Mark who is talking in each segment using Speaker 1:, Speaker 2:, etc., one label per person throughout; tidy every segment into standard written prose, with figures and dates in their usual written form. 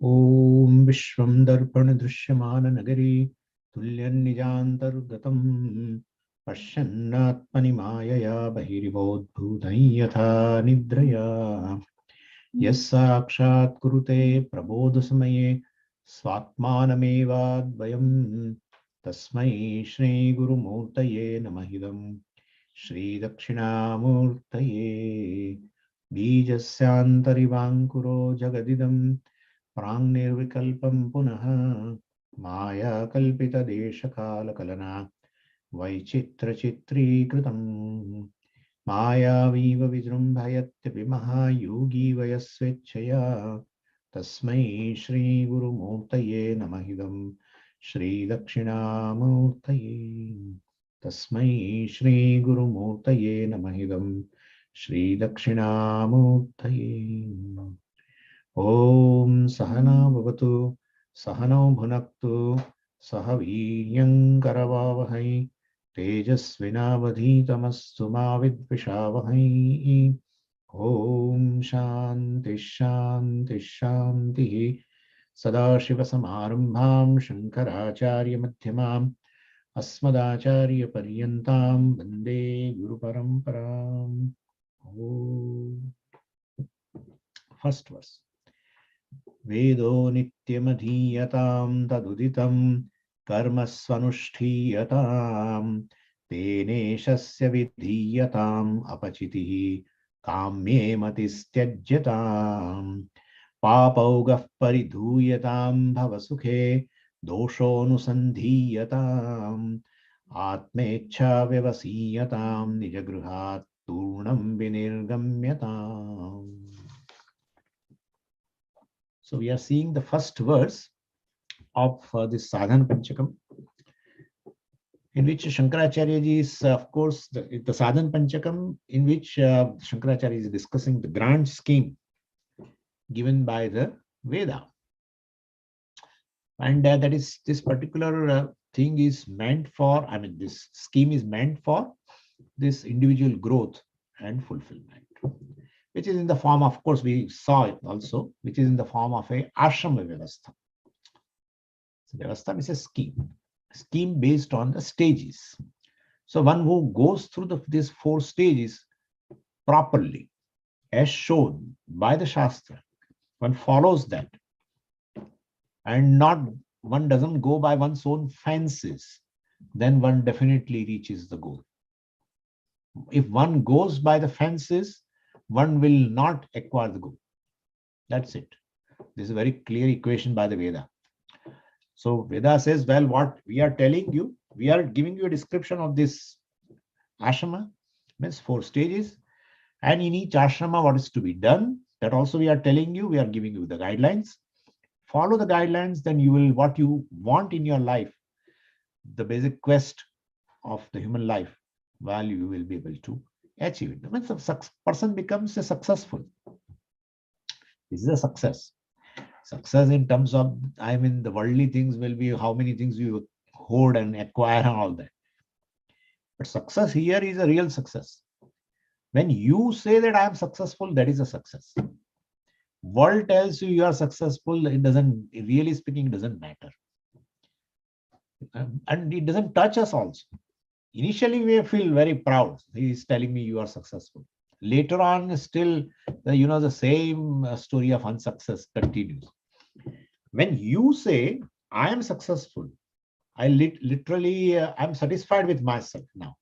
Speaker 1: Om Vishwam Darpan Drishyamana Nagari Tulyan Nijantargatam Pashyannatmani Mayaya Bahiribodbhudai Yatha Nidraya Yasakshat Kurute Prabodhasamaye Swatmanamevadvayam Tasmai Shri Guru Murtaye Namahidam Shri Dakshinamurtaye Bijasyantarivangkuro Jagadidam Prang-nirvikalpam punaha Maya kalpita desha kala kalana Vaichitra chitri kritam Maya viva vijrumbhayatya vimaha yogi vayasvechaya Tasmai Shri Guru Murtaye Namahidam Shri Dakshinamurtaye Tasmai Shri Guru Murtaye Namahidam Shri Dakshinamurtaye Om Sahana Bhavatu Sahano Bhunaktu Sahaviryam Karavavahai Tejasvinavadhitamastu ma vidvishavahai Om Shanti Shanti Shanti Sadashiva Samarambham Shankaracharya Madhyamam Asmadacharya Paryantam Vande Guru Paramparam. Om. First verse. Vedo nityamadhiyatam taduditam karmasvanushthiyatam teneshasya vidhiyatam apachitihi kamye matistyajyatam papaugah paridhuyatam bhavasukhe doshonusandhiyatam atmecha vyavasiyatam nijagruhat turnam vinirgamyatam. So we are seeing the first verse of this Sādhana-Pañcakam, in which Shankaracharya ji is, of course, the Sādhana-Pañcakam, in which Shankaracharya is discussing the grand scheme given by the Veda. And that is, this particular thing is meant for, this scheme is meant for this individual growth and fulfillment, which is in the form, of course, we saw it also, which is in the form of a ashrama vyavastha. So vyavastha is a scheme based on the stages. So one who goes through these 4 stages properly, as shown by the Shastra, one follows that, and one doesn't go by one's own fancies, then one definitely reaches the goal. If one goes by the fancies, one will not acquire the goal. That's it. This is a very clear equation by the Veda. So Veda says, well, what we are telling you, we are giving you a description of this ashrama, means 4 stages. And in each ashrama, what is to be done, that also we are telling you, we are giving you the guidelines. Follow the guidelines, then you will, what you want in your life, the basic quest of the human life, well, you will be able to achieve it. When the person becomes a successful, this is a success. Success in terms of, the worldly things will be how many things you hoard and acquire and all that. But success here is a real success. When you say that I am successful, that is a success. World tells you are successful, it doesn't, really speaking, it doesn't matter. And it doesn't touch us also. Initially, we feel very proud. He is telling me you are successful. Later on, still, the same story of unsuccess continues. When you say, I am successful, I literally, I'm satisfied with myself now.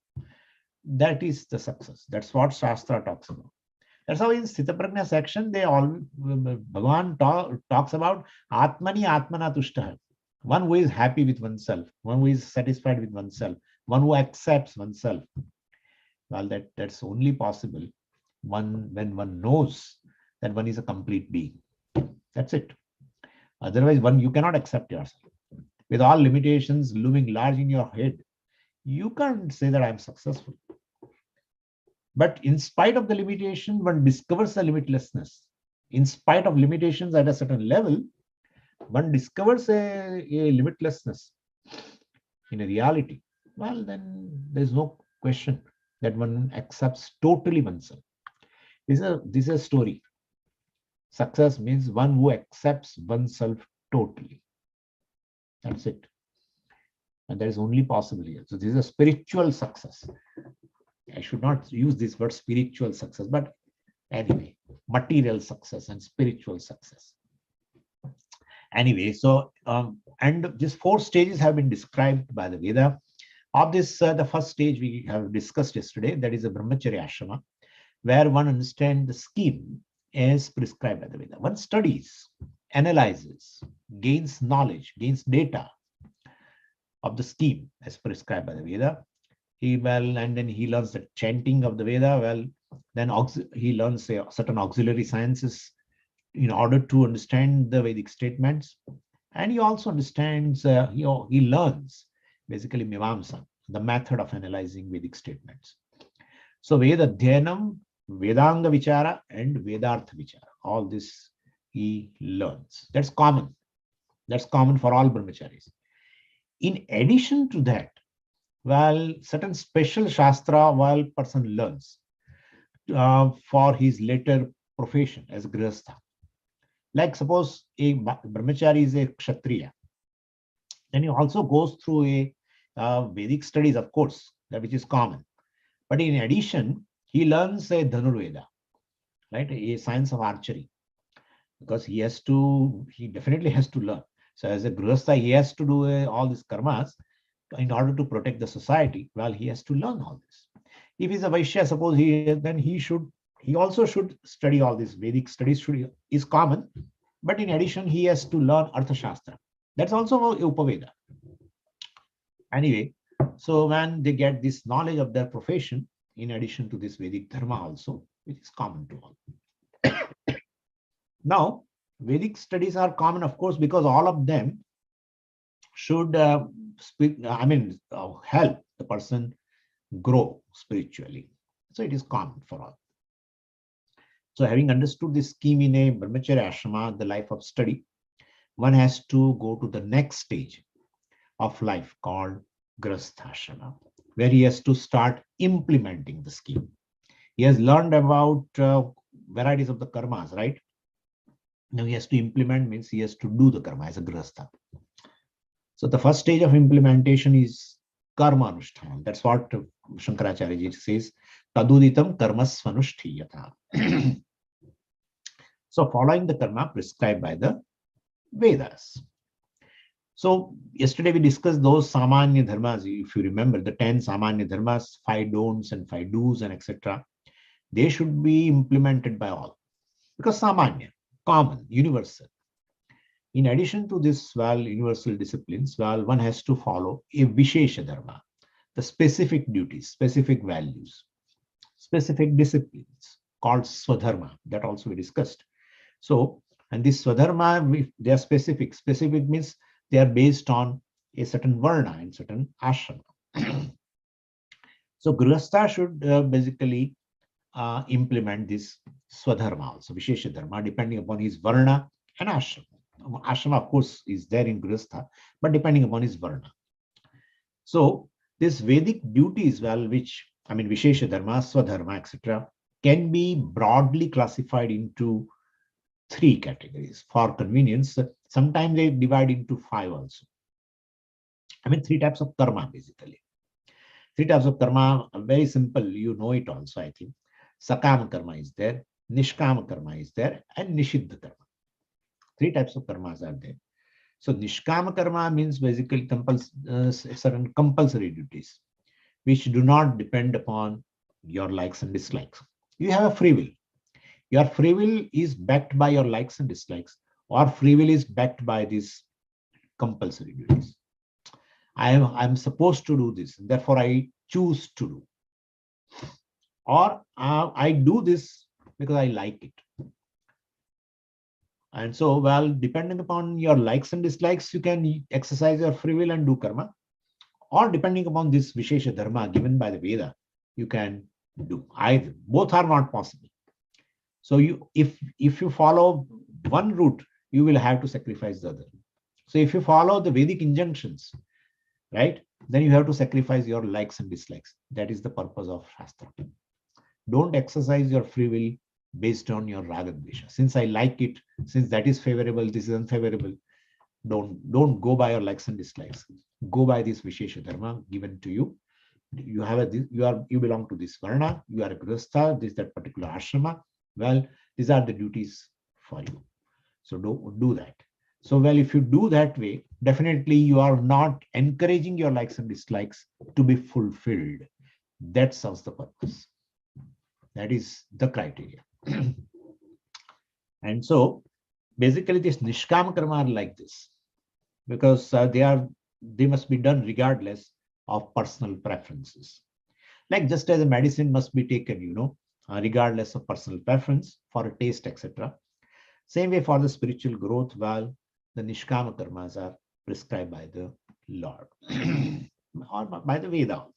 Speaker 1: That is the success. That's what Shastra talks about. That's how in Sthita Prajna section, Bhagavan talks about Atmani Atmana Tushtaha. One who is happy with oneself, one who is satisfied with oneself, one who accepts oneself. Well, that's only possible when one knows that one is a complete being. That's it. Otherwise, you cannot accept yourself. With all limitations looming large in your head, you can't say that I'm successful. But in spite of the limitation, one discovers the limitlessness. In spite of limitations at a certain level, one discovers a limitlessness in a reality. Well, then there's no question that one accepts totally oneself. This is a story. Success means one who accepts oneself totally. That's it. And that is only possible here. So this is a spiritual success. I should not use this word spiritual success, but anyway, material success and spiritual success. Anyway, so and these 4 stages have been described by the Veda. Of this, the first stage we have discussed yesterday, that is a brahmacharya ashrama, where one understands the scheme as prescribed by the Veda. One studies, analyzes, gains knowledge, gains data of the scheme as prescribed by the Veda. And then he learns the chanting of the Veda. Then he learns certain auxiliary sciences in order to understand the Vedic statements. And he also understands, he learns basically Mimamsa, the method of analyzing Vedic statements. So Veda Dhyanam, Vedanga Vichara, and Vedartha Vichara, all this he learns. That's common. That's common for all brahmacharis. In addition to that, certain special shastra person learns for his later profession as grihastha. Like suppose a brahmachari is a kshatriya, then he also goes through a Vedic studies, of course, that which is common. But in addition, he learns a Dhanurveda, right, a science of archery, because he definitely has to learn. So as a grihastha, he has to do all these karmas in order to protect the society. He has to learn all this. If he's a Vaishya, suppose he also should study all this. Vedic studies is common, but in addition, he has to learn Arthashastra. That's also Upaveda. Anyway, so when they get this knowledge of their profession, in addition to this Vedic dharma also, which is common to all. Now, Vedic studies are common, of course, because all of them should help the person grow spiritually. So it is common for all. So having understood this scheme in a brahmacharya ashrama, the life of study, one has to go to the next stage of life called grihastha ashrama, where he has to start implementing the scheme. He has learned about varieties of the karmas, right? Now he has to implement, means he has to do the karma as a grihastha. So the first stage of implementation is karma anushthanam. That's what Shankaracharya ji says, taduditam karmasvanushtiyata. So following the karma prescribed by the Vedas. So yesterday we discussed those samanya dharmas. If you remember, the 10 samanya dharmas, 5 don'ts and 5 do's and etc. They should be implemented by all, because samanya, common, universal. In addition to this universal disciplines, one has to follow a vishesha dharma, the specific duties, specific values, specific disciplines called swadharma. That also we discussed. So, and this swadharma, they are specific. Specific means they are based on a certain varna and certain ashrama. So grihastha should basically implement this swadharma also, vishesha dharma, depending upon his varna and ashrama. Ashrama, of course, is there in grihastha, but depending upon his varna. So this Vedic duties, which, vishesha dharma, swadharma, etc., can be broadly classified into 3 categories. For convenience, sometimes they divide into 5 also. 3 types of karma, basically. 3 types of karma, very simple, you know it also, I think. Sakama karma is there, Nishkama karma is there, and Nishiddha karma. 3 types of karmas are there. So Nishkama karma means basically certain compulsory duties, which do not depend upon your likes and dislikes. You have a free will. Your free will is backed by your likes and dislikes, or free will is backed by these compulsory duties. I'm supposed to do this, therefore I choose to do. Or I do this because I like it. And so, depending upon your likes and dislikes, you can exercise your free will and do karma. Or depending upon this vishesha dharma given by the Veda, you can do either. Both are not possible. So if you follow one route, you will have to sacrifice the other. So if you follow the Vedic injunctions, right, then you have to sacrifice your likes and dislikes. That is the purpose of Shastra. Don't exercise your free will based on your raga dvesha. Since I like it, since that is favorable, this is unfavorable. Don't go by your likes and dislikes. Go by this Vishesha Dharma given to you. You have you belong to this varna, you are a grihastha, this that particular ashrama. Well, these are the duties for you. So do that. So well, if you do that way, definitely you are not encouraging your likes and dislikes to be fulfilled. That serves the purpose. That is the criteria. And so basically this nishkama karma are like this, because they must be done regardless of personal preferences. Like just as a medicine must be taken, regardless of personal preference for a taste, etc. Same way for the spiritual growth, well, the nishkama karmas are prescribed by the Lord or by the Veda also.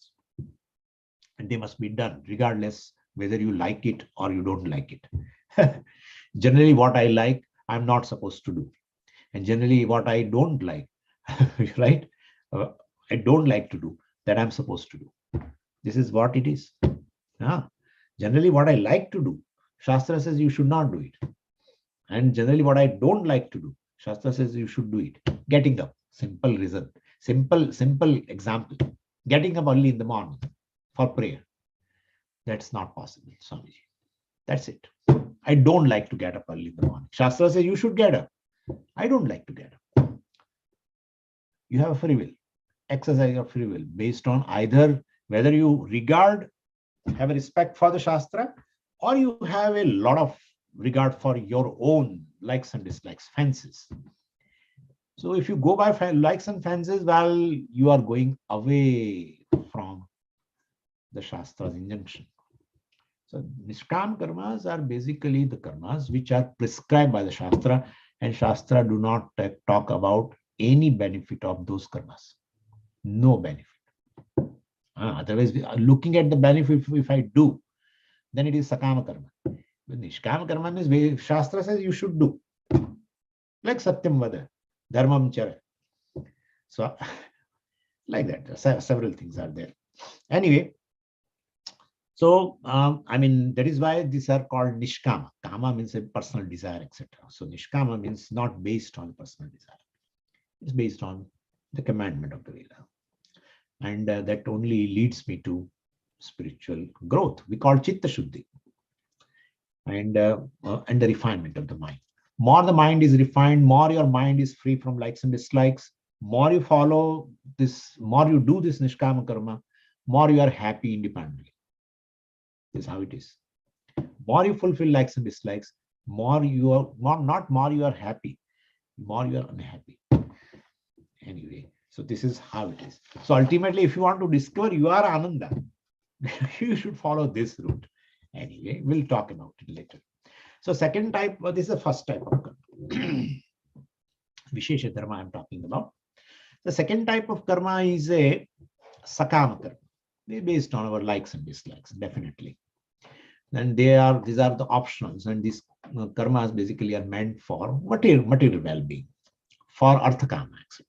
Speaker 1: And they must be done regardless whether you like it or you don't like it. Generally, what I like, I'm not supposed to do. And generally, what I don't like, right? I don't like to do, that I'm supposed to do. This is what it is. Generally, what I like to do, Shastra says you should not do it. And generally, what I don't like to do, Shastra says you should do it. Getting up, simple reason, simple example. Getting up early in the morning for prayer. That's not possible, Swamiji. That's it. I don't like to get up early in the morning. Shastra says you should get up. I don't like to get up. You have a free will. Exercise your free will based on either whether you have a respect for the Shastra, or you have a lot of regard for your own likes and dislikes, fancies. So if you go by likes and fancies, well, you are going away from the Shastra's injunction. So nishkam karmas are basically the karmas which are prescribed by the Shastra, and Shastra do not talk about any benefit of those karmas. No benefit. Otherwise, looking at the benefit, if I do, then it is sakama karma. But nishkama karma means Shastra says you should do. Like satyam vada, dharmam chara. So, like that, several things are there. Anyway, so, that is why these are called nishkama. Kama means a personal desire, etc. So, nishkama means not based on personal desire. It's based on the commandment of the Veda. And that only leads me to spiritual growth. We call chitta shuddhi. And the refinement of the mind. More the mind is refined, more your mind is free from likes and dislikes. More you follow this, more you do this nishkama karma, more you are happy independently. This is how it is. More you fulfill likes and dislikes, more you are not more you are happy, more you are unhappy. Anyway, so this is how it is. So ultimately, if you want to discover you are Ananda, you should follow this route. Anyway, we'll talk about it later. So second type, this is the first type of karma. Vishesha dharma I'm talking about. The second type of karma is a sakama karma. They're based on our likes and dislikes, definitely. And these are the optionals, and these karmas basically are meant for material well-being, for arthakama, etc.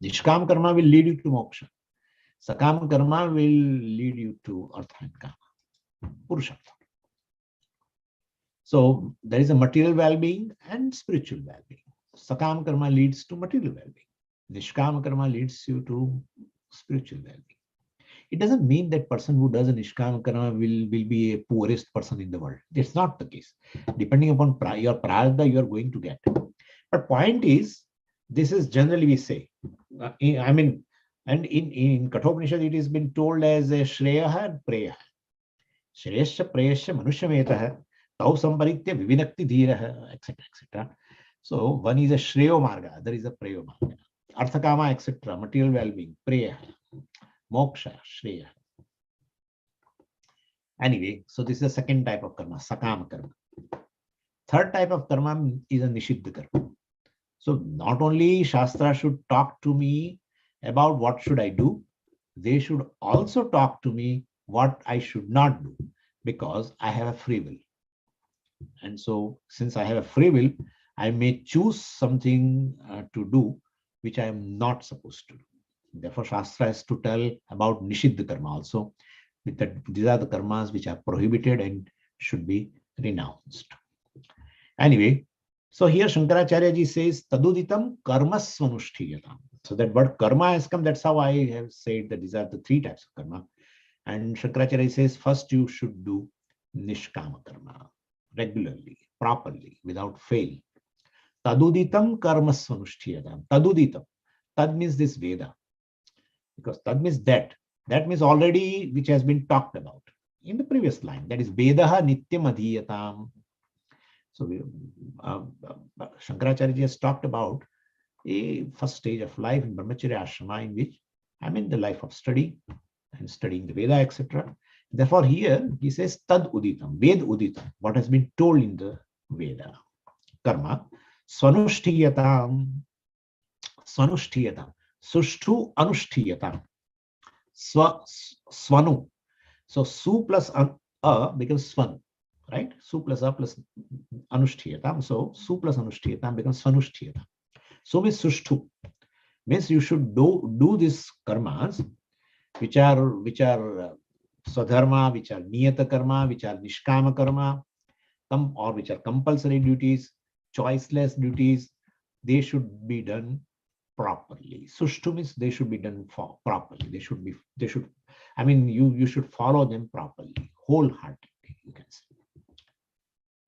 Speaker 1: Nishkam karma will lead you to moksha. Sakam karma will lead you to artha and kama, purushartha. So there is a material well-being and spiritual well-being. Sakam karma leads to material well-being. Nishkam karma leads you to spiritual well-being. It doesn't mean that person who does a nishkam karma will be a poorest person in the world. It's not the case. Depending upon your prarabdha, you are going to get. But point is, this is generally we say. And in Kathopanishad, it has been told as a shreyaha and preyaha. Shreyasya preyasya manushyametah tau samparitya vivinakti dhiraha, etc. etc. So one is a shreyo marga, other is a preyo marga. Arthakama, etc. Material well-being, preyaha. Moksha, Shreya. Anyway, so this is the second type of karma, sakama karma. Third type of karma is a nishiddha karma. So not only Shastra should talk to me about what should I do, they should also talk to me what I should not do, because I have a free will. And so since I have a free will, I may choose something to do which I am not supposed to do. Therefore, Shastra has to tell about nishiddha karma also. These are the karmas which are prohibited and should be renounced. Anyway, so here Shankaracharya ji says, Taduditam karma svanushthiyatam. So that word karma has come. That's how I have said that these are the three types of karma. And Shankaracharya says, first you should do nishkama karma regularly, properly, without fail. Taduditam karma svanushthiyatam. Taduditam. Tad means this Veda. Because tad means that. That means already which has been talked about in the previous line. That is Vedaha nityam adhiyatam. So Shankaracharya has talked about a first stage of life in Brahmacharya Ashrama, in which I'm in the life of study and studying the Veda, etc. Therefore, here he says Tad Uditam, Ved Uditam, what has been told in the Veda. Karma, Swanushthiyatam, Swanushthiyatam, Sushtu Anushtiyatam, Swanu. So Su plus A becomes Swanu, right? Su plus A plus Anushtiyatam. So Su plus Anushtiyatam becomes Swanushthiyatam. So means Sushtu. Means you should do these karmas which are swadharma, which are niyata karma, which are nishkama karma, or which are compulsory duties, choiceless duties. They should be done properly. Sushtu means they should be done properly. They should. I mean, you should follow them properly, wholeheartedly, you can say.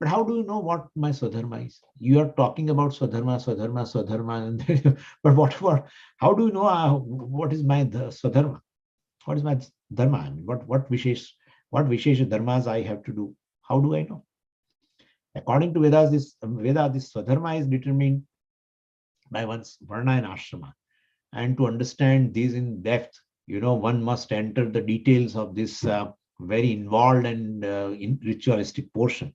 Speaker 1: But how do you know what my swadharma is? You are talking about swadharma, and but how do you know what is my swadharma? What is my dharma? I mean, what vishesha dharmas I have to do? How do I know? According to Vedas, this swadharma is determined by one's varna and ashrama. And to understand these in depth, one must enter the details of this very involved and ritualistic portion.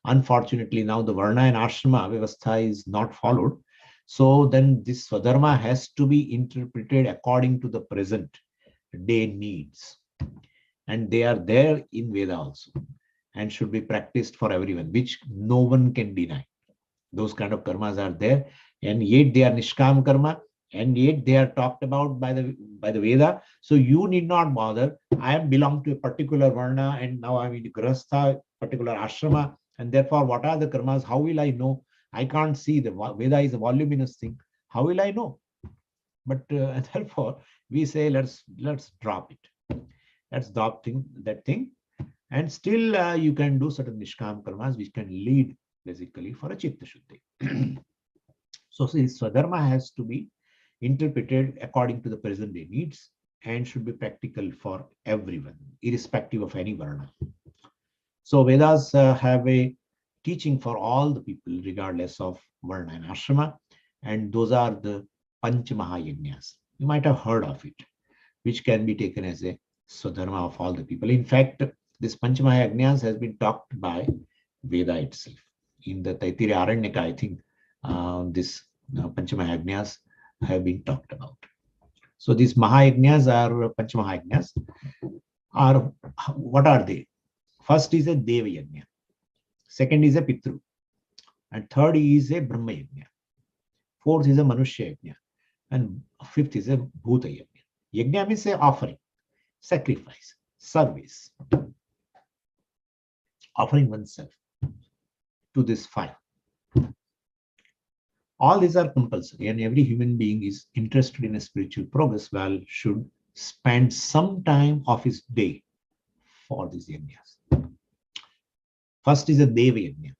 Speaker 1: Unfortunately, now the varna and ashrama vyavastha is not followed. So then this swadharma has to be interpreted according to the present day needs. And they are there in Veda also and should be practiced for everyone, which no one can deny. Those kind of karmas are there, and yet they are nishkam karma, and yet they are talked about by the Veda. So you need not bother. I belong to a particular varna, and now I'm in grastha, particular ashrama, and therefore what are the karmas? How will I know? I can't see. The Veda is a voluminous thing. How will I know? But therefore we say let's drop it. Let's drop that thing, and still you can do certain nishkam karmas which can lead basically for a chitta shuddhi. So swadharma has to be interpreted according to the present day needs and should be practical for everyone, irrespective of any varna. So Vedas have a teaching for all the people, regardless of varna and ashrama, and those are the Panch-Mahayajnas. You might have heard of it, which can be taken as a swadharma of all the people. In fact, this Panch-Mahayajnas has been talked by Veda itself. In the Taittiriya Aranyaka, I think this Panch-Mahayajnas have been talked about. So these Mahayajnas are Panch-Mahayajnas are, what are they? First is a Deva Yajna, second is a Pitru, and third is a Brahma Yajna, fourth is a Manushya Yajna, and fifth is a Bhuta Yajna. Yajna means a offering, sacrifice, service, offering oneself to this fire. All these are compulsory, and every human being is interested in a spiritual progress should spend some time of his day for these yajnas. First is a Deva Yajna.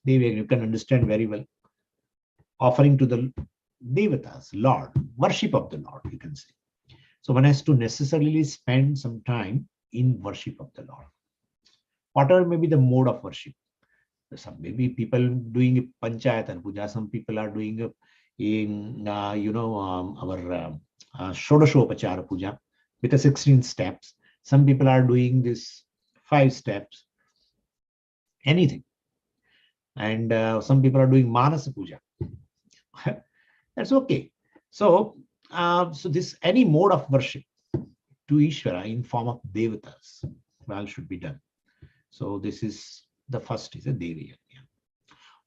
Speaker 1: Deva Yajna, you can understand very well. Offering to the Devatas, Lord, worship of the Lord, you can say. So one has to necessarily spend some time in worship of the Lord. Whatever may be the mode of worship. Some maybe people doing a panchayatan puja, some people are doing our Shodashopachara puja with the 16 steps. Some people are doing this 5 steps, anything. And some people are doing Manasa puja. That's okay. So, this any mode of worship to Ishvara in form of devatas should be done. So this is the first is a Deva Yajna.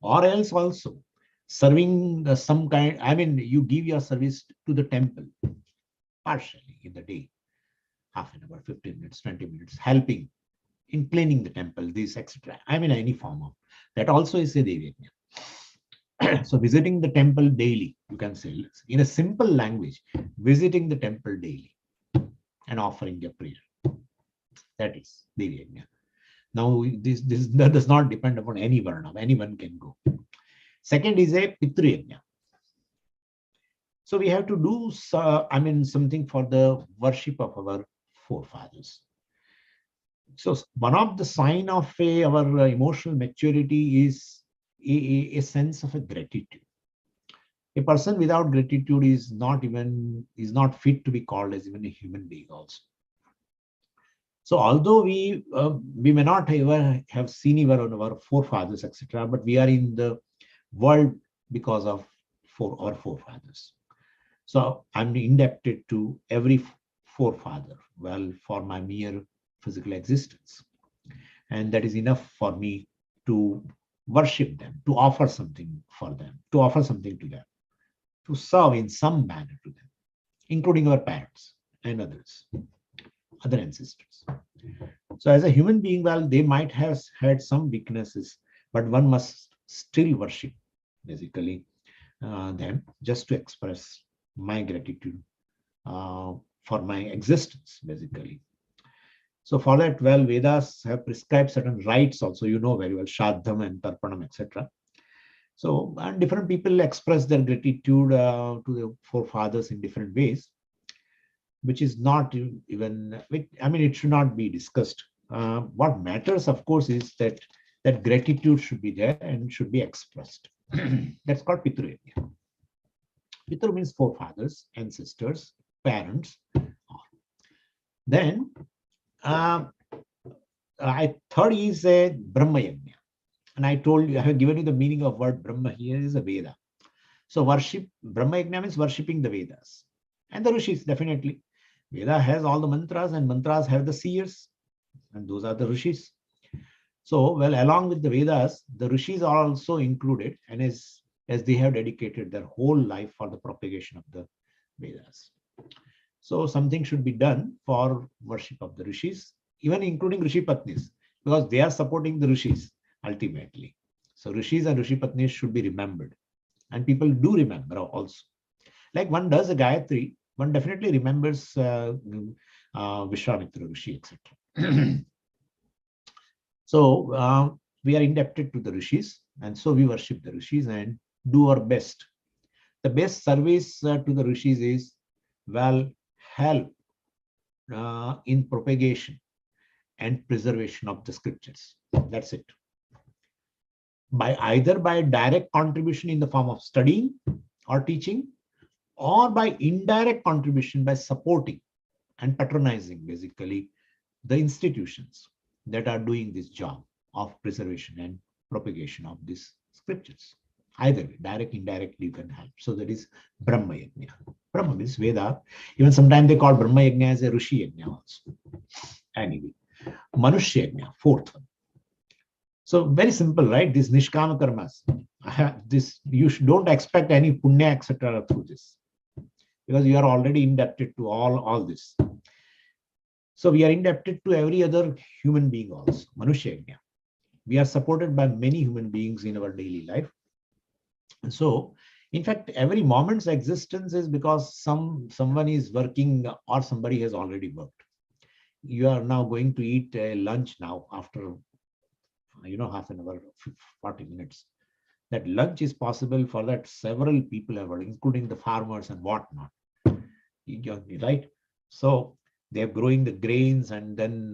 Speaker 1: Or else also serving some kind, I mean, you give your service to the temple partially in the day, half an hour, 15 minutes, 20 minutes, helping in cleaning the temple, this, etc. I mean, any form of that also is a Devi Yajna. So visiting the temple daily, you can say, in a simple language, visiting the temple daily and offering a prayer. That is Devi Yajna. Now, this that does not depend upon any varna. Anyone can go. Second is a Pitru Yajna. So we have to do, something for the worship of our forefathers. So one of the sign of our emotional maturity is a sense of a gratitude. A person without gratitude is not fit to be called as even a human being also. So although we may not ever have seen our forefathers, etc., but we are in the world because of our forefathers. So I'm indebted to every forefather, well, for my mere physical existence. And that is enough for me to worship them, to offer something for them, to offer something to them, to serve in some manner to them, including our parents and others, other ancestors. So as a human being, well, they might have had some weaknesses, but one must still worship, basically, them, just to express my gratitude for my existence, basically. So for that, well, Vedas have prescribed certain rites also, you know very well, Shraddham and Tarpanam, etc. So, and different people express their gratitude to the forefathers in different ways, which is not even, it should not be discussed. What matters, of course, is that gratitude should be there and should be expressed. That's called Pitru Yajna. Pitru means forefathers, ancestors, parents. Then, third is a Brahma Yajna. And I told you, I have given you the meaning of word Brahma here is a Veda. So worship, Brahma Yajna means worshipping the Vedas. And the Rishis, definitely. Veda has all the mantras, and mantras have the seers. And those are the Rishis. So, well, along with the Vedas, the Rishis are also included, and as they have dedicated their whole life for the propagation of the Vedas. So something should be done for worship of the Rishis, even including Rishi Patnis, because they are supporting the Rishis ultimately. So Rishis and Rishi Patnis should be remembered. And people do remember also. Like one does a Gayatri, one definitely remembers Vishwamitra Rishi, etc. So we are indebted to the Rishis, and so we worship the Rishis and do our best. The best service to the Rishis is, well, help in propagation and preservation of the scriptures. That's it. Either by direct contribution in the form of studying or teaching, or by indirect contribution by supporting and patronizing, basically, the institutions that are doing this job of preservation and propagation of these scriptures. Either way, direct, indirectly, you can help. So that is Brahma Yajna. Brahma means Veda. Even sometimes they call Brahma Yajna as a Rishi Yajna also. Anyway, Manushya Yajna, fourth one. So very simple, right? These Nishkama Karmas. You don't expect any punya, etc. through this, because you are already indebted to all this. So we are indebted to every other human being also, Manushya Yajna. We are supported by many human beings in our daily life. And so, in fact, every moment's existence is because someone is working or somebody has already worked. You are now going to eat lunch now after, half an hour, 40 minutes. That lunch is possible for that several people have worked, including the farmers and whatnot. Right? So they're growing the grains, and then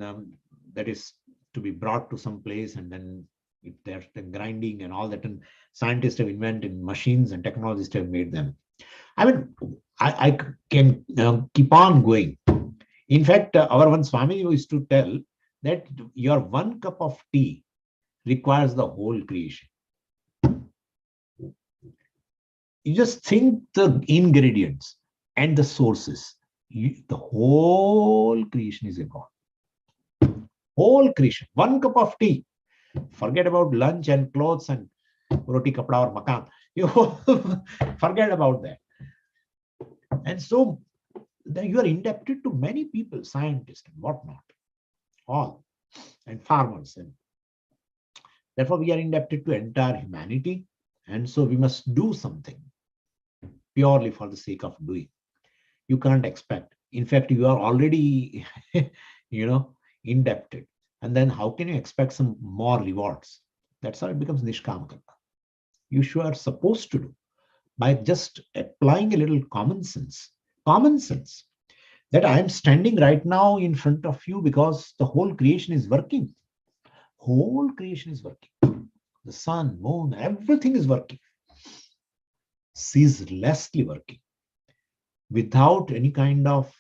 Speaker 1: that is to be brought to some place, and then they're grinding and all that, and scientists have invented machines and technologists have made them. I can keep on going. In fact, our one Swami used to tell that your one cup of tea requires the whole creation. You just think the ingredients and the sources, the whole creation is a God. Whole creation, one cup of tea. Forget about lunch and clothes and roti, kapda or makan. You forget about that. And so then you are indebted to many people, scientists and whatnot. All. and farmers. And therefore, we are indebted to entire humanity. And so we must do something purely for the sake of doing. You can't expect. In fact, you are already, indebted. And then how can you expect some more rewards? That's how it becomes nishkama karma. You are supposed to do by just applying a little common sense. Common sense that I am standing right now in front of you because the whole creation is working. Whole creation is working. The sun, moon, everything is working. Ceaselessly working. Without any kind of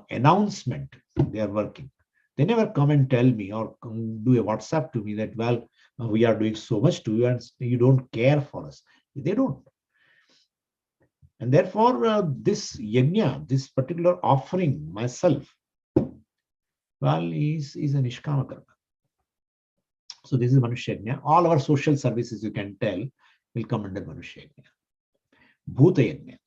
Speaker 1: announcement, they are working. They never come and tell me or do a WhatsApp to me that, well, we are doing so much to you and you don't care for us. They don't. And therefore, this yajna, this particular offering myself, well, is a nishkama karma. So this is Manushya Yajna. All our social services, you can tell, will come under Manushya Yajna. Bhuta Yajna,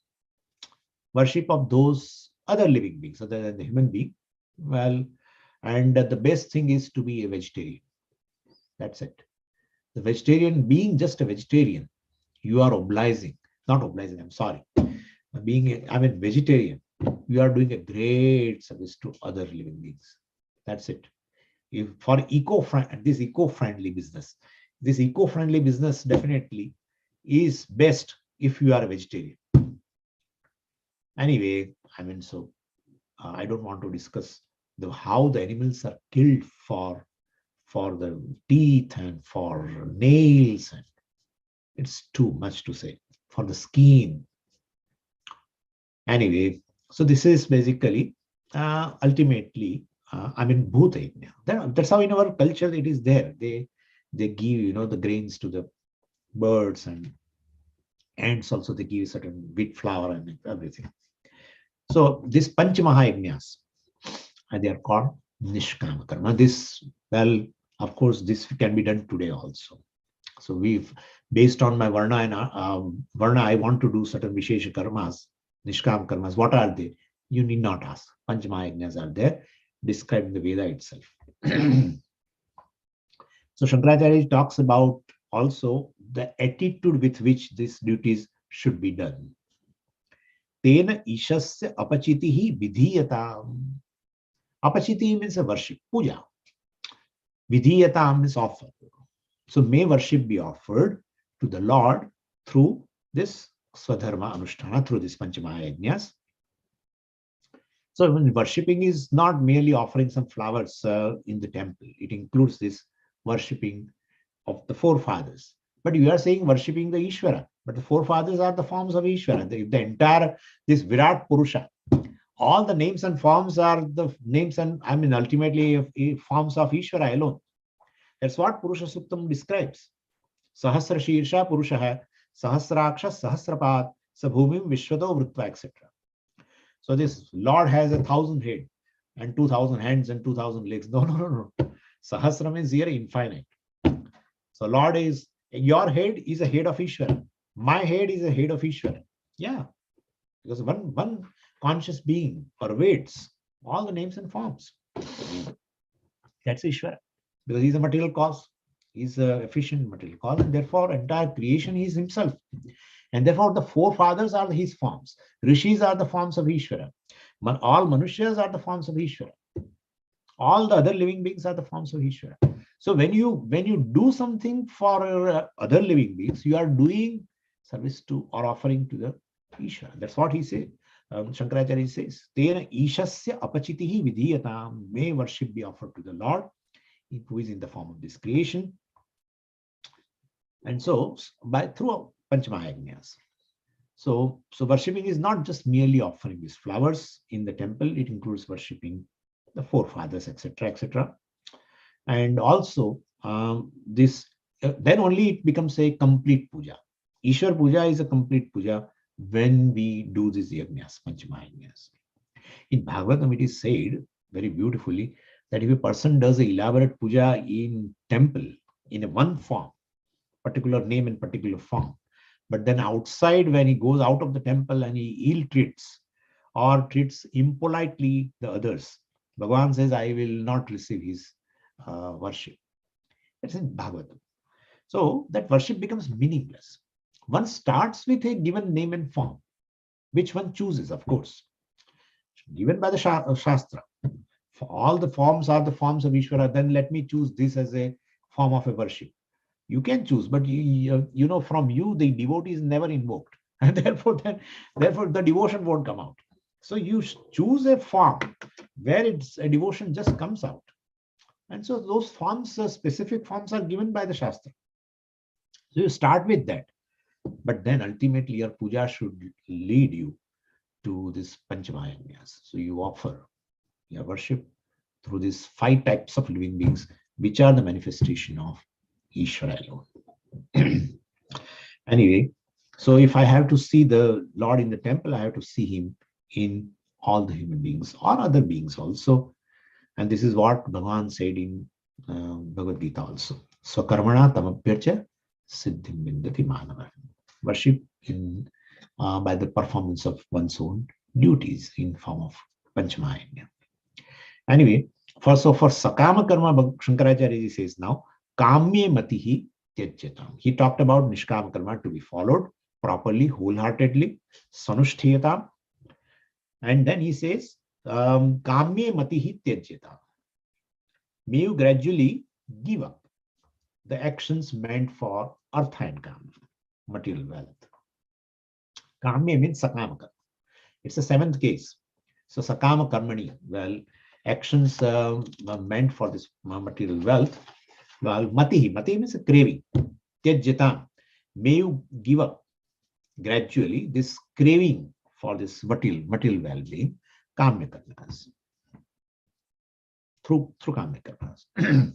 Speaker 1: worship of those other living beings other than the human being. Well, and the best thing is to be a vegetarian. That's it. The vegetarian, being just a vegetarian, you are obliging, not obliging, I'm sorry. Vegetarian, you are doing a great service to other living beings. That's it. If for this eco-friendly business definitely is best if you are a vegetarian. Anyway, I don't want to discuss how the animals are killed for the teeth and for nails, and it's too much to say, for the skin. Anyway, so this is basically ultimately Bhuta Yajna. That's how in our culture it is there. They give the grains to the birds, and ants also they give certain wheat flour and everything. So this Panchamaha-yajnas, they are called nishkama karma. This, well, of course, this can be done today also. So based on my varna and varna, I want to do certain vishesha karmas, nishkama karmas. What are they? You need not ask. Panchamaha-yajnas are there, described in the Veda itself. So Shankaracharya talks about also the attitude with which these duties should be done. Tena ishasya apachitihi vidhiyatam. Apachiti means a worship, puja. Vidhiyatam means offer. So may worship be offered to the Lord through this Swadharma Anushtana, through this Panchamaha-yajnas. So when worshipping is not merely offering some flowers in the temple. It includes this worshipping of the forefathers. But you are saying worshipping the Ishvara. But the forefathers are the forms of Ishvara. The entire, this Virat Purusha, all the names and forms are the names and ultimately forms of Ishvara alone. That's what Purusha Suktam describes. Sahasra Shirsha Purusha, Sahasraksha, Sahasrapad, Sabhumim, Vishwado, Vrutva, etc. So this Lord has 1,000 heads and 2,000 hands and 2,000 legs. No. Sahasra means here infinite. So Lord is, your head is a head of Ishvara. My head is a head of Ishvara. Yeah. Because one conscious being pervades all the names and forms. That's Ishvara. Because he's a material cause. He's an efficient material cause. And therefore, entire creation is himself. And therefore, the forefathers are his forms. Rishis are the forms of Ishvara. All Manushyas are the forms of Ishvara. All the other living beings are the forms of Ishvara. So when you do something for other living beings, you are doing service to or offering to the Ishvara. That's what he says. Shankaracharya says, Tena ishasya apachitihi vidhiyatam. May worship be offered to the Lord, who is in the form of this creation. And so through Panchamaha-yajnas. So worshipping is not just merely offering these flowers in the temple. It includes worshipping the forefathers, etc., etc. And also then only it becomes a complete puja. Ishwar puja is a complete puja when we do these yajnas, Panchamaha-yajnas. In Bhagavatam, it is said very beautifully that if a person does an elaborate puja in temple in a one form, particular name and particular form, but then outside, when he goes out of the temple and he ill treats or treats impolitely the others, Bhagavan says, I will not receive his worship. That's in Bhagavatam. So that worship becomes meaningless. One starts with a given name and form, which one chooses, of course, given by the Shastra. For all the forms are the forms of Ishvara, then let me choose this as a form of a worship. You can choose, but you know, from you, the devotee is never invoked. And therefore the devotion won't come out. So you choose a form where it's a devotion just comes out. And so those forms, specific forms are given by the Shastra. So you start with that. But then ultimately your puja should lead you to this Panchamayagnyas. So you offer your worship through these 5 types of living beings, which are the manifestation of Ishvara alone. Anyway, so if I have to see the Lord in the temple, I have to see him in all the human beings or other beings also. And this is what Bhagavan said in Bhagavad Gita also. Swakarmana tamabhyarcha siddhim vindati manava. Worship in by the performance of one's own duties in form of Panchamayagnya. Anyway, for Sakama Karma, Shankaracharya says now, Kamye Matihi Tyajyatam. He talked about Nishkama Karma to be followed properly, wholeheartedly, Sanushthiyatam. And then he says, Kamye Matihi Tyajyatam. May you gradually give up the actions meant for Artha and Kama, material wealth. Kamya means Sakama Karma. It's the 7th case. So Sakama Karmani, well, actions meant for this material wealth. Well, Matihi means a craving. Tyajyatam. May you give up gradually this craving for this material well-being, Kamya Karmas. Through Kamya Karmas.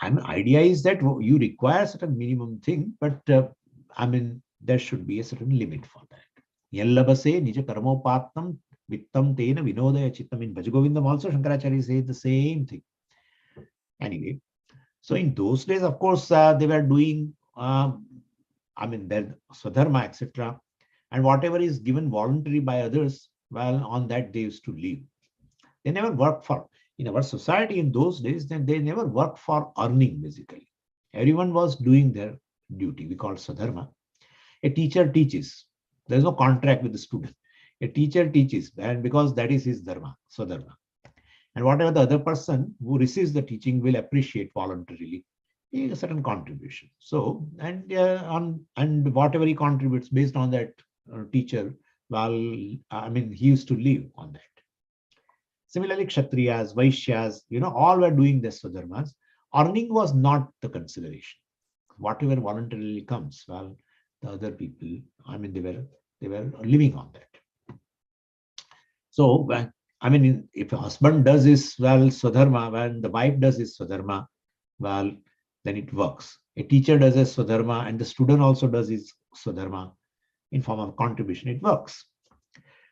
Speaker 1: I mean, idea is that you require certain minimum thing, but I mean, there should be a certain limit for that. Yallabase nija karmopattam vittam tena vinodaya chittam. In Bhajagovindam also Shankaracharya says the same thing. Anyway, so in those days, of course, they were doing, I mean, their swadharma, etc. And whatever is given voluntary by others, well, on that they used to live. They never worked for, in our society in those days, then they never worked for earning, basically. Everyone was doing their duty. We call it swadharma. A teacher teaches. There is no contract with the student. A teacher teaches, and because that is his dharma, swadharma. And whatever the other person who receives the teaching will appreciate voluntarily a certain contribution. So, and whatever he contributes based on that teacher, well, I mean, he used to live on that. Similarly, Kshatriyas, Vaishyas, all were doing their swadharmas. Earning was not the consideration. Whatever voluntarily comes, well, the other people, I mean, they were living on that. So, I mean, if a husband does his, well, swadharma, when the wife does his swadharma, well, then it works. A teacher does his swadharma and the student also does his swadharma in form of contribution, it works.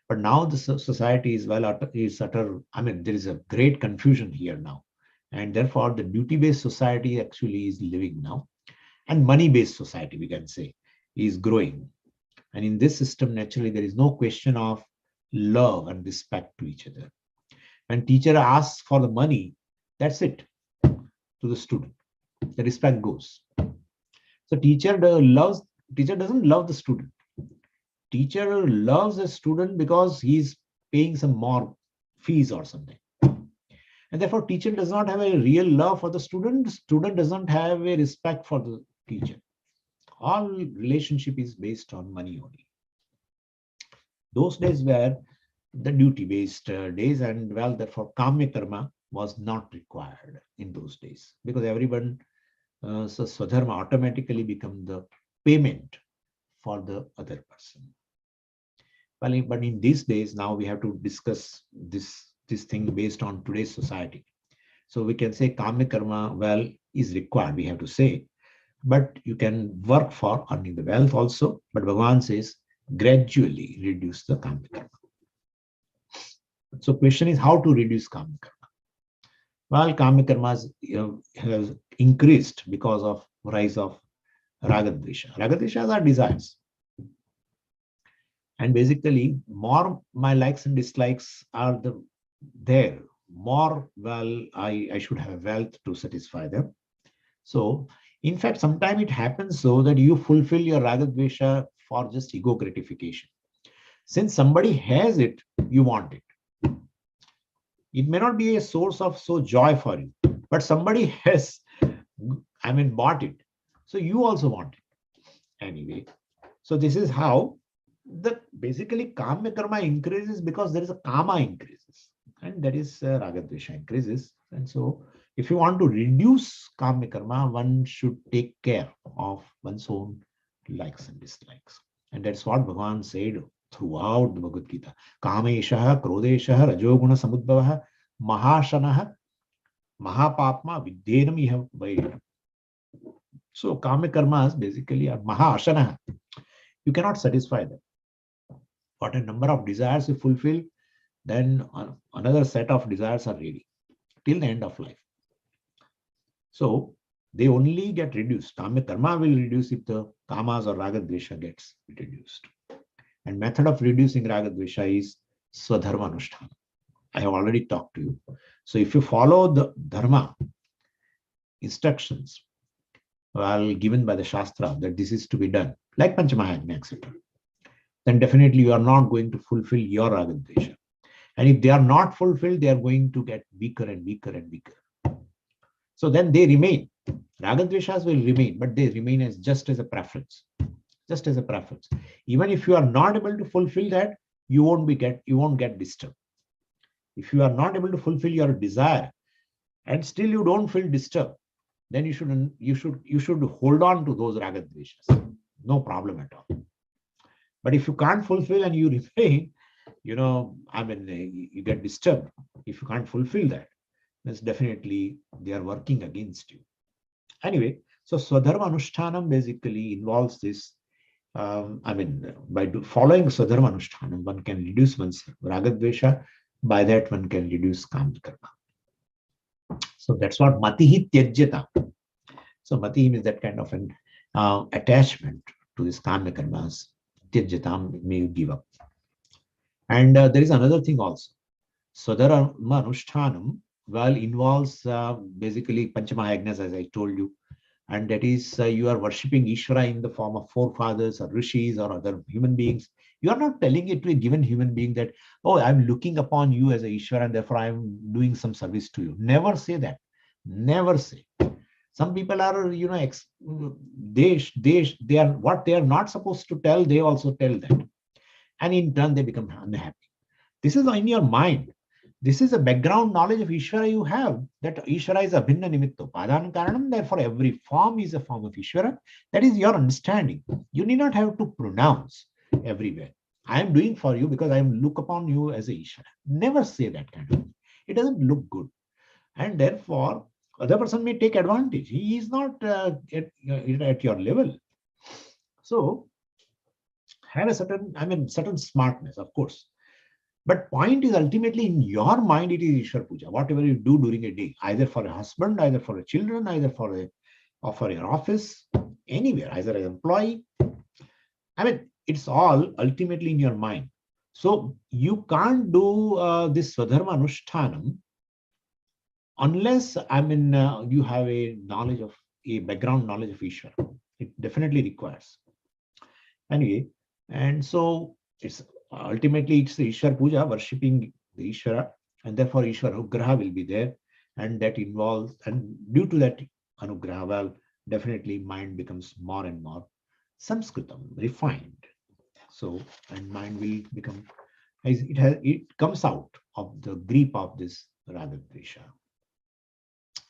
Speaker 1: But now the society is, well, is utter, I mean, there is a great confusion here now. And therefore, the duty-based society actually is living now. And money-based society, we can say, is growing. And in this system, naturally, there is no question of love and respect to each other. When teacher asks for the money, that's it to the student. The respect goes. So teacher doesn't love the student. Teacher loves a student because he's paying some more fees or something. And therefore, teacher does not have a real love for the student. The student doesn't have a respect for the teacher. All relationship is based on money only. Those days were the duty-based days, and well, therefore, Kamya Karma was not required in those days because everyone, so Swadharma automatically become the payment for the other person. Well, but in these days, now we have to discuss this thing based on today's society. So we can say Kamya Karma, well, is required, we have to say, but you can work for earning the wealth also. But Bhagavan says, gradually reduce the Kamya Karma. So question is how to reduce Kamya Karma? Well, Kamya Karmas has increased because of rise of Ragadvesha. Ragadveshas are desires. And basically, more my likes and dislikes are there more, well, I should have wealth to satisfy them. So, in fact, sometimes it happens so that you fulfill your ragadvesha for just ego gratification. Since somebody has it, you want it. It may not be a source of so joy for you, but somebody has, bought it. So you also want it. Anyway, so this is how the basically kama karma increases, because there is a kama increases, and that is ragadvesha increases. And so if you want to reduce kama karma, one should take care of one's own likes and dislikes. And that's what Bhagavan said throughout the Bhagavad Gita. Kameshah, Krodeshah, Rajoguna Samudbhavah, Mahashanah, Mahapapma, Vidyenam iha vaidam. So kama karmas basically are Mahashanah. You cannot satisfy them. What a number of desires you fulfill, then another set of desires are ready till the end of life. So they only get reduced. Kama karma will reduce if the kamas or ragadvesha gets reduced. And method of reducing ragadvesha is swadharma anushtana. I have already talked to you. So if you follow the dharma instructions given by the shastra that this is to be done, like Panchamahayajna, etc., then definitely you are not going to fulfill your ragadvesha. And if they are not fulfilled, they are going to get weaker and weaker and weaker. So then they remain. Ragadveshas will remain, but they remain as just as a preference. Just as a preference. Even if you are not able to fulfill that, you won't get disturbed. If you are not able to fulfill your desire and still you don't feel disturbed, then you should hold on to those ragadveshas. No problem at all. But if you can't fulfill and you remain, you get disturbed. If you can't fulfill that, then definitely they are working against you. Anyway, so Swadharma Anushtanam basically involves this. By following Swadharma Anushtanam, one can reduce one's ragadvesha. By that, one can reduce kama karma. So that's what matihi tyajyata. So matihi means that kind of an attachment to this kama karmas. Tyajyata may you give up. And there is another thing also. Swadharma Anushtanam involves basically Panchamahayajnas, as I told you. And that is you are worshipping Ishvara in the form of forefathers or rishis or other human beings. You are not telling it to a given human being that, oh, I'm looking upon you as a Ishvara and therefore I'm doing some service to you. Never say that. Never say. Some people are, they are what they are not supposed to tell, they also tell that. And in turn, they become unhappy. This is in your mind. This is a background knowledge of Ishvara you have, that Ishvara is abhinna nimitto padana karanam, therefore every form is a form of Ishvara. That is your understanding. You need not have to pronounce everywhere. I am doing for you because I look upon you as a Ishvara. Never say that kind of thing. It doesn't look good. And therefore, other person may take advantage. He is not at your level. So, have a certain smartness, of course. But point is ultimately in your mind, it is Ishwar Puja. Whatever you do during a day, either for a husband, either for a children, either for your office, anywhere, either as an employee. It's all ultimately in your mind. So you can't do this Swadharma Anushtanam unless you have a background knowledge of Ishvara. It definitely requires. Anyway, and so it's ultimately it's the Ishwar Puja, worshipping the Ishvara, and therefore Ishwar Anugraha will be there, and that involves, and due to that Anugraha, definitely mind becomes more and more Samskritam, refined. So, and mind will become, it comes out of the grip of this Ragadvesha.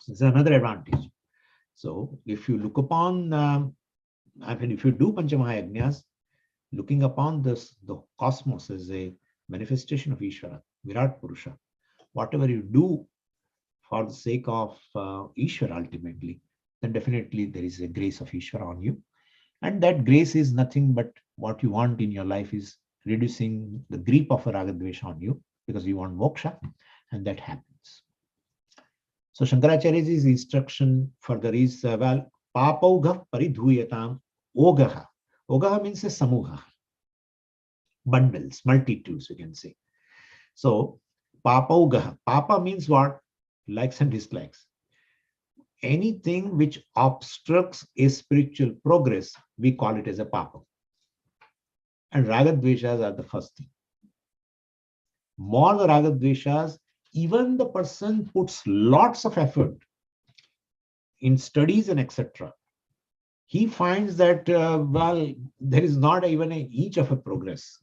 Speaker 1: So this is another advantage. So if you look upon, if you do Panchamahayajnas, looking upon the cosmos as a manifestation of Ishvara, Virat Purusha, whatever you do for the sake of Ishvara ultimately, then definitely there is a grace of Ishvara on you. And that grace is nothing but what you want in your life is reducing the grip of a Ragadvesha on you, because you want moksha, and that happens. So Shankaracharya's instruction further is, papaugha paridhuyatam ogaha. Ogaha means a samuha, bundles, multitudes, you can say. So Papaugaha. Papa means what? Likes and dislikes. Anything which obstructs a spiritual progress, we call it as a papa. And ragadveshas are the first thing. More the ragadveshas, even the person puts lots of effort in studies and etc. He finds that, well, there is not even an inch of a progress.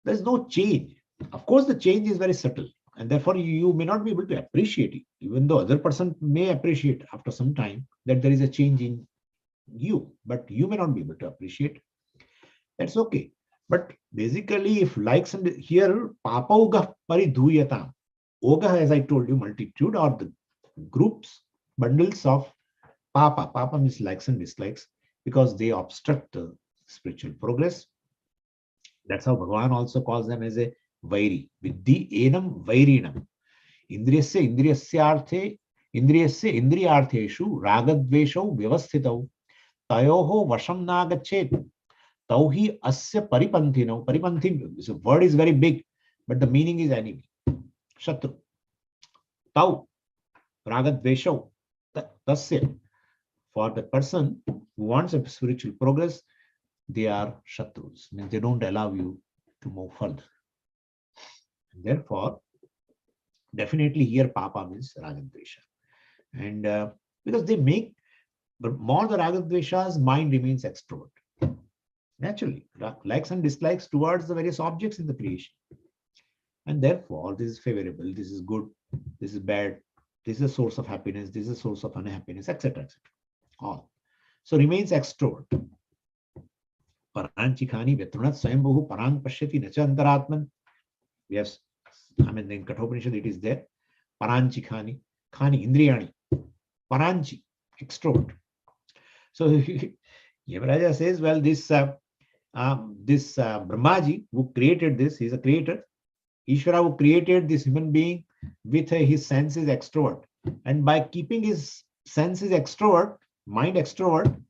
Speaker 1: There's no change. Of course, the change is very subtle, and therefore you may not be able to appreciate it, even though other person may appreciate after some time that there is a change in you, but you may not be able to appreciate. That's okay. But basically, if likes and here, papa uga paridhuyatam. Oga, as I told you, multitude or the groups, bundles of papa. Papa means likes and dislikes because they obstruct the spiritual progress. That's how Bhagavan also calls them as a vairi. Vidhi enam vairinam. Indriyasya indriyasyarthe indriyasya indriyartheshu ragadveshau vyavasthitau tayoho vasham nagachet tauhi asya paripanthinau. Paripanthin, this word is very big, but the meaning is enemy. Shatru. Tau ragadveshau tasya. For the person who wants a spiritual progress, they are shatrus, means they don't allow you to move further. And therefore, definitely here papa means ragadvesha. And because they make, but more the ragadveshas, mind remains extrovert. Naturally, likes and dislikes towards the various objects in the creation. And therefore, this is favorable, this is good, this is bad, this is a source of happiness, this is a source of unhappiness, etc. etc. All. So remains extrovert. Paranchikhani Vetrunat Swayambhu Parang Pashyati Nacha Antaratman. Yes, I mean in Kathopanishad it is there. Paranchikhani, Khani Indriyani, Paranchi, extrovert. So Yamaraja says, well, this Brahmaji who created this, he's a creator. Ishvara who created this human being with his senses extrovert. And by keeping his senses extrovert, mind extrovert,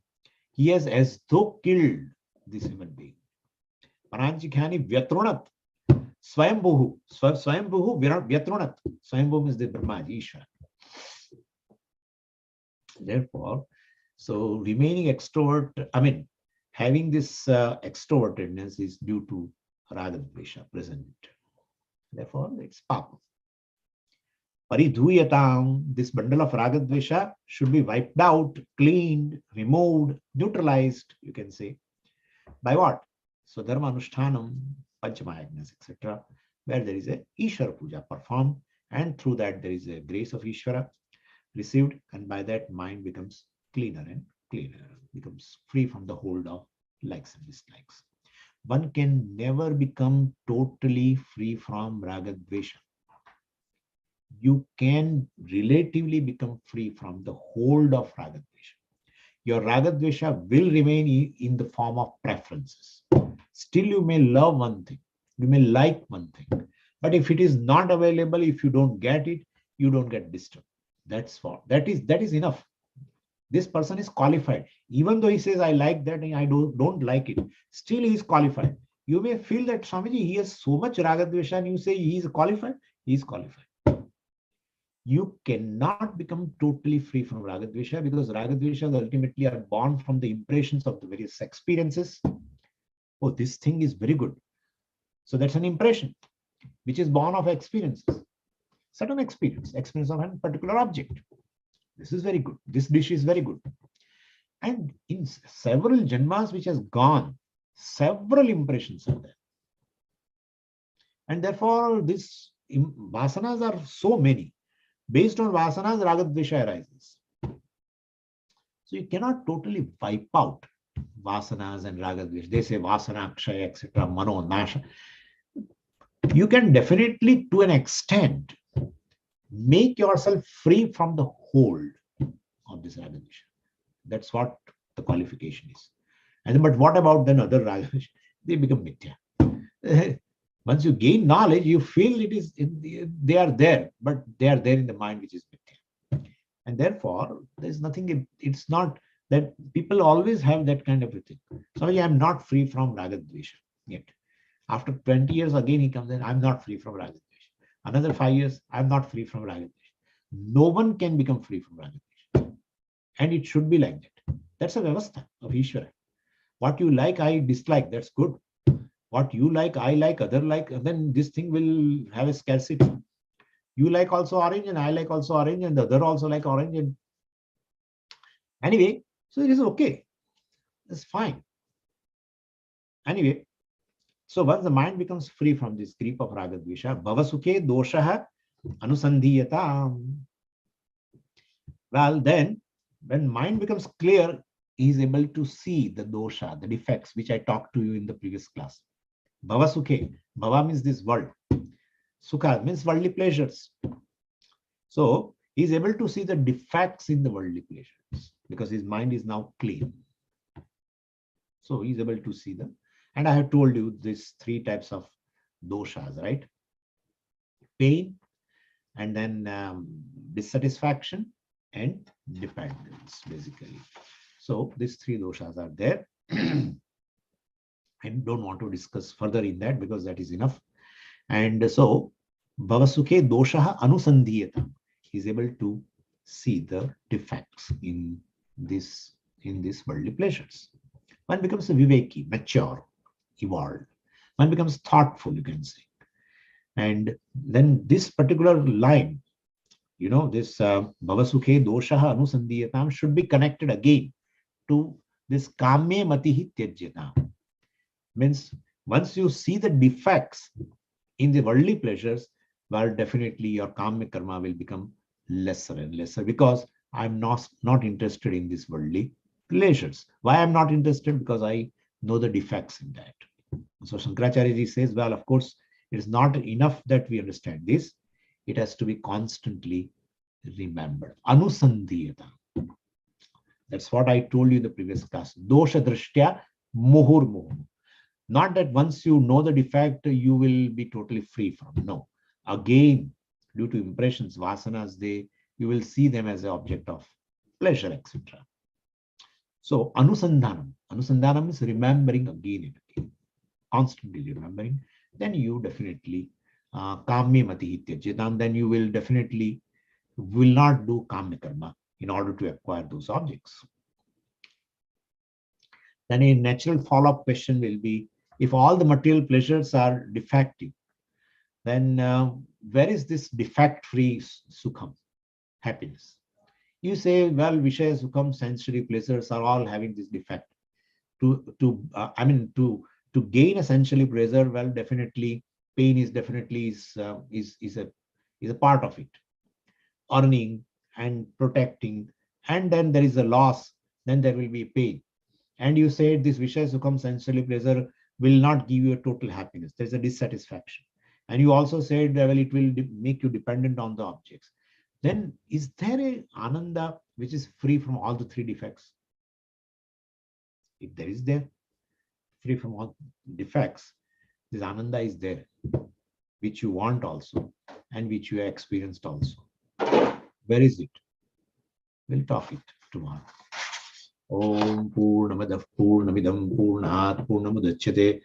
Speaker 1: he has as though killed this human being. Paranchikhani Vyatrunat Swayambhu. Swayambhu Vyatrunat. Swayambhu is the Brahmaji, Ishvara. Therefore, so remaining extrovert, I mean, having this extrovertedness is due to ragadvesha present. Therefore, it's papa. Paridhuyatam, this bundle of ragadvesha should be wiped out, cleaned, removed, neutralized, you can say. By what? So dharma anushtanam, panchamayagnas, etc., where there is a Ishvara puja performed, and through that there is a grace of Ishvara received, and by that mind becomes cleaner and cleaner, becomes free from the hold of likes and dislikes. One can never become totally free from ragadvesha. You can relatively become free from the hold of ragadvesha. Your ragadvesha will remain in the form of preferences. Still, you may love one thing, you may like one thing, but if it is not available, if you don't get it, you don't get disturbed. That's what that is enough. This person is qualified. Even though he says, I like that and I don't like it, still he is qualified. You may feel that Swamiji, he has so much ragadvesha, and you say he is qualified. He is qualified. You cannot become totally free from ragadvesha because ragadveshas ultimately are born from the impressions of the various experiences. Oh, this thing is very good. So that's an impression which is born of experiences. Certain experience of a particular object. This is very good. This dish is very good. And in several janmas which has gone, several impressions are there. And therefore, these vasanas are so many. Based on vasanas, ragadvesha arises. So you cannot totally wipe out vasanas and ragadvesha. They say vasana, kshaya, etc., mano, nasha. You can definitely, to an extent, make yourself free from the hold of this ragadvesha. That's what the qualification is. And but what about then other ragadvesha? They become mithya. Once you gain knowledge, you feel they are there, but they are there in the mind which is mithya. And therefore, there's nothing, it's not that people always have that kind of a thing. Sorry, I'm not free from ragadvesha yet. After 20 years, again he comes in, I'm not free from raga dvesha. Another 5 years, I'm not free from raga dvesha. No one can become free from raga dvesha. And it should be like that. That's a vyavastha of Ishvara. What you like, I dislike, that's good. What you like, I like, other like, and then this thing will have a scarcity. You like also orange, and I like also orange, and the other also like orange. And anyway, so it is okay. It's fine. Anyway, so once the mind becomes free from this grip of raga dvesha, bhavasukhe doshaha anusandhiyata. Well, then when mind becomes clear, he is able to see the dosha, the defects, which I talked to you in the previous class. Bhavasukhe. Bhava means this world. Sukha means worldly pleasures. So he is able to see the defects in the worldly pleasures because his mind is now clean. So he is able to see them. And I have told you these 3 types of doshas, right? Pain, and then dissatisfaction and dependence, basically. So these 3 doshas are there. I don't want to discuss further in that because that is enough. And so bhavasukhe doshaha anusandhiyata. He is able to see the defects in these worldly pleasures. One becomes a viveki, mature, evolved. One becomes thoughtful, you can say. And then this particular line, you know, this bhavasukhe doshaha anusandhiyatam should be connected again to this kamye matihi tyajyatam. Means once you see the defects in the worldly pleasures, well, definitely your kamya karma will become lesser and lesser because I'm not interested in these worldly pleasures. Why I'm not interested? Because I know the defects in that. So Shankaracharya ji says, well, of course, it is not enough that we understand this. It has to be constantly remembered. Anusandhiyata. That's what I told you in the previous class. Dosha drishtya muhur muhur. Not that once you know the defect, you will be totally free from. No. Again, due to impressions, vasanas, you will see them as an object of pleasure, etc. So anusandhanam. Anusandhanam is remembering again and again. Constantly remembering. Then you definitely kamya matihi tyajyatam. Then you will definitely will not do kamya karma in order to acquire those objects. Then a natural follow-up question will be, if all the material pleasures are defective, then where is this defect-free sukham, happiness? You say, well, Vishaya sukham, sensory pleasures are all having this defect. To gain a sensory pleasure, well, definitely pain is definitely a part of it. Earning and protecting, and then there is a loss, then there will be pain. And you said this Vishaya sukham, sensory pleasure, will not give you a total happiness. There's a dissatisfaction. And you also said, well, it will make you dependent on the objects. Then is there a Ananda which is free from all the 3 defects? If there is free from all defects, this Ananda is there, which you want also, and which you have experienced also. Where is it? We'll talk it tomorrow. Om Purnamadah Purnamidam Purnat Purnamudachyate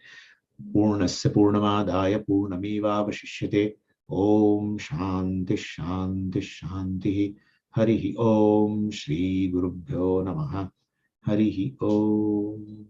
Speaker 1: Purnasya Purnamadaya Purnamevavashishyate. Om Shanti Shanti Shanti. Harihi Om Shri Gurubhyo Namaha. Harihi Om.